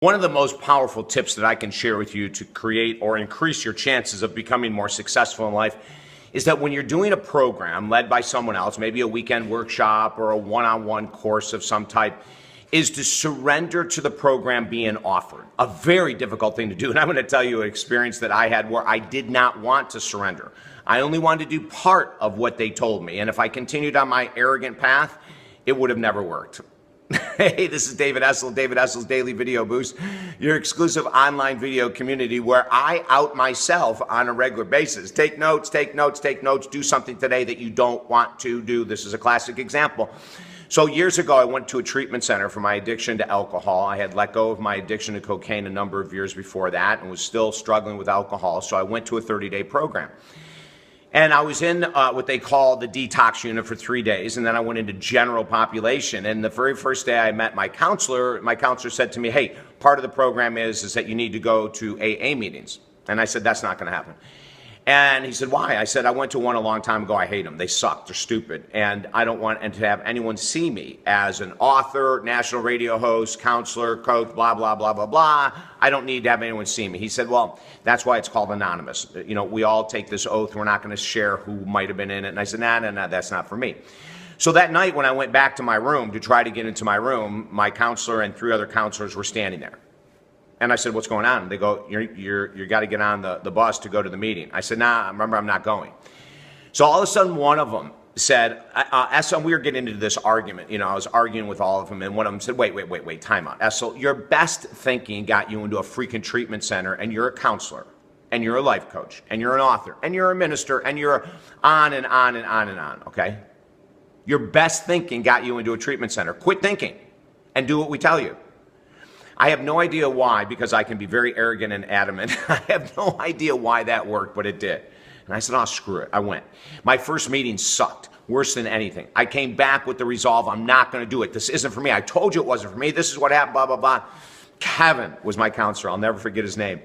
One of the most powerful tips that I can share with you to create or increase your chances of becoming more successful in life is that when you're doing a program led by someone else, maybe a weekend workshop or a one-on-one course of some type, is to surrender to the program being offered. A very difficult thing to do. And I'm going to tell you an experience that I had where I did not want to surrender. I only wanted to do part of what they told me. And if I continued on my arrogant path, it would have never worked. Hey, this is David Essel, David Essel's Daily Video Boost, your exclusive online video community where I out myself on a regular basis. Take notes, take notes, take notes. Do something today that you don't want to do. This is a classic example. So years ago, I went to a treatment center for my addiction to alcohol. I had let go of my addiction to cocaine a number of years before that and was still struggling with alcohol. So I went to a 30-day program. And I was in what they call the detox unit for 3 days, and then I went into general population. And the very first day I met my counselor said to me, hey, part of the program is that you need to go to AA meetings. And I said, that's not going to happen. And he said, why? I said, I went to one a long time ago. I hate them. They suck. They're stupid. And I don't want to have anyone see me as an author, national radio host, counselor, coach, blah, blah, blah, blah, blah. I don't need to have anyone see me. He said, well, that's why it's called anonymous. You know, we all take this oath. We're not going to share who might have been in it. And I said, no, that's not for me. So that night when I went back to my room to try to get into my room, my counselor and 3 other counselors were standing there. And I said, what's going on? They go, you got to get on the bus to go to the meeting. I said, nah, remember, I'm not going. So all of a sudden, one of them said, Essel, we were getting into this argument. You know, I was arguing with all of them. And one of them said, wait, time out. Essel, your best thinking got you into a freaking treatment center, and you're a counselor, and you're a life coach, and you're an author, and you're a minister, and you're on and on and on and on, okay? Your best thinking got you into a treatment center. Quit thinking and do what we tell you. I have no idea why, because I can be very arrogant and adamant. I have no idea why that worked, but it did. And I said, oh, screw it. I went. My first meeting sucked, worse than anything. I came back with the resolve, I'm not going to do it. This isn't for me. I told you it wasn't for me. This is what happened, blah, blah, blah. Kevin was my counselor. I'll never forget his name.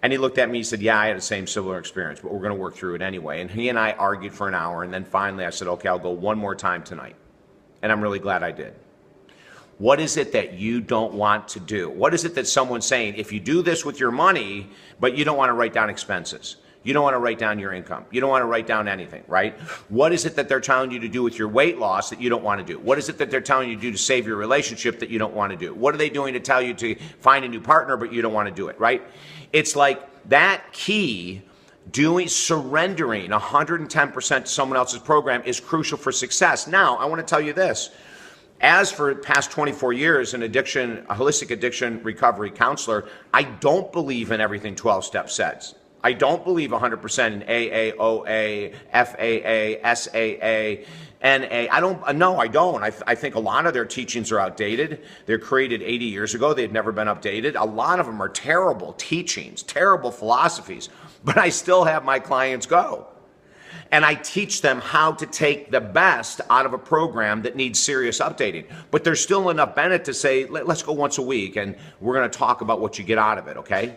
And he looked at me, he said, yeah, I had the same similar experience, but we're going to work through it anyway. And he and I argued for an hour, and then finally I said, okay, I'll go one more time tonight. And I'm really glad I did. What is it that you don't want to do? What is it that someone's saying, if you do this with your money, but you don't want to write down expenses? You don't want to write down your income. You don't want to write down anything, right? What is it that they're telling you to do with your weight loss that you don't want to do? What is it that they're telling you to do to save your relationship that you don't want to do? What are they doing to tell you to find a new partner, but you don't want to do it, right? It's like that key, surrendering 110% to someone else's program is crucial for success. Now, I want to tell you this. As for the past 24 years, a holistic addiction recovery counselor, I don't believe in everything 12 Steps says. I don't believe 100% in AA, OA, FAA, SAA, NA. No, I don't. I think a lot of their teachings are outdated. They're created 80 years ago. They've never been updated. A lot of them are terrible teachings, terrible philosophies, but I still have my clients go. And I teach them how to take the best out of a program that needs serious updating. But there's still enough Bennett to say, let's go once a week and we're going to talk about what you get out of it, okay?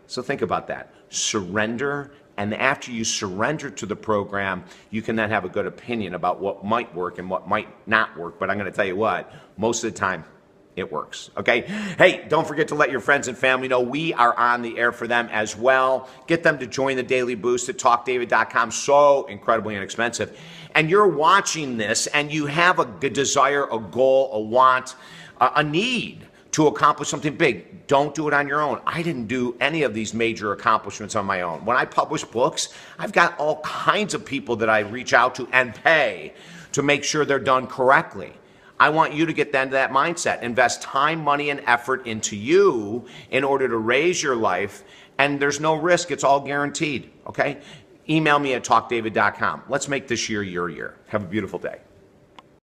So think about that. Surrender, and after you surrender to the program, you can then have a good opinion about what might work and what might not work. But I'm going to tell you what, most of the time, it works, okay? Hey, don't forget to let your friends and family know we are on the air for them as well. Get them to join the Daily Boost at TalkDavid.com. So incredibly inexpensive. And you're watching this and you have a good desire, a goal, a want, a need to accomplish something big. Don't do it on your own. I didn't do any of these major accomplishments on my own. When I publish books, I've got all kinds of people that I reach out to and pay to make sure they're done correctly. I want you to get then to that mindset. Invest time, money, and effort into you in order to raise your life, and there's no risk. It's all guaranteed, okay? Email me at talkdavid.com. Let's make this year your year. Have a beautiful day.